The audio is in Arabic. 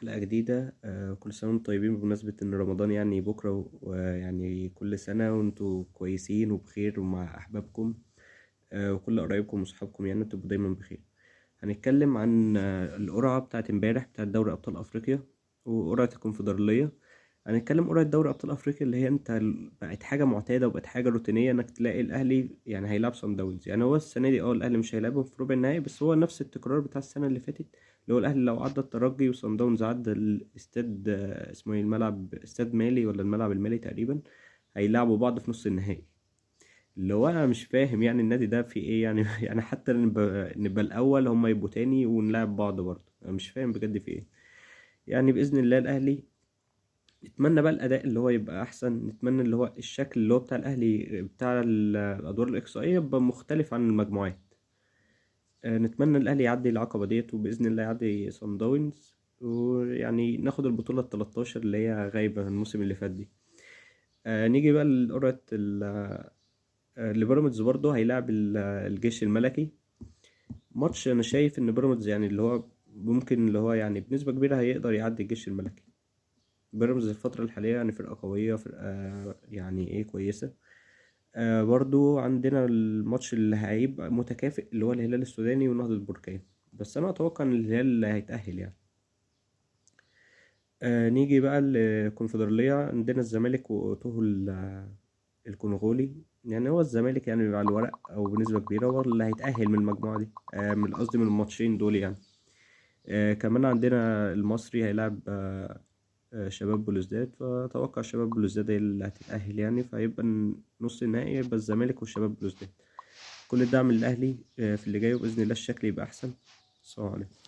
حلقة جديدة. كل سنة وانتم طيبين بمناسبة إن رمضان يعني بكرة، ويعني كل سنة وانتم كويسين وبخير ومع أحبابكم، وكل قرايبكم وصحابكم يعني تبقوا دايما بخير. هنتكلم عن القرعة بتاعت امبارح بتاعت دوري أبطال أفريقيا وقرعة الكونفدرالية. هنتكلم قرعة دوري أبطال أفريقيا اللي هي بقت حاجة معتادة وبقت حاجة روتينية إنك تلاقي الأهلي يعني هيلعب صن داونز. يعني هو السنة دي الأهلي مش هيلعبهم في ربع النهائي، بس هو نفس التكرار بتاع السنة اللي فاتت، اللي هو الأهلي لو عدى الترجي وصن داونز عدى الاستاد، اسمه ايه الملعب، استاد مالي ولا الملعب المالي تقريبا، هيلعبوا بعض في نص النهائي. اللي هو انا مش فاهم يعني النادي ده فيه ايه يعني يعني حتى نبقى الاول هم يبقوا تاني ونلعب بعض برضه، انا مش فاهم بجد فيه ايه. يعني باذن الله الاهلي، نتمنى بقى الاداء اللي هو يبقى احسن، نتمنى اللي هو الشكل اللي هو بتاع الاهلي بتاع الادوار الاقصائيه يبقى مختلف عن المجموعات. نتمنى الاهلي يعدي العقبه ديت، وباذن الله يعدي صن داونز، ويعني ناخد البطوله ال 13 اللي هي غايبه الموسم اللي فات دي. نيجي بقى لقرعه اللي بيراميدز برضه هيلاعب الجيش الملكي. ماتش انا شايف ان بيراميدز يعني اللي هو ممكن اللي هو يعني بنسبة كبيرة هيقدر يعدي الجيش الملكي. بيراميدز الفترة الحالية يعني فرقة قوية، فرقة يعني ايه كويسة. برضو عندنا الماتش اللي هيبقى متكافئ اللي هو الهلال السوداني ونهضة البركان، بس انا اتوقع ان الهلال اللي هيتأهل يعني. نيجي بقى للكونفدرالية، عندنا الزمالك وتوه الكونغولي. يعني هو الزمالك يعني على الورق او بنسبة كبيرة هو اللي هيتأهل من المجموعة دي، من قصدي من الماتشين دول يعني. كمان عندنا المصري هيلعب شباب بلوزداد، فأتوقع شباب بلوزداد هي اللي هتتأهل يعني، فهيبقى نص النهائي يبقى الزمالك وشباب بلوزداد. كل الدعم للأهلي في اللي جاي، وبإذن الله الشكل يبقى أحسن. السلام عليكم.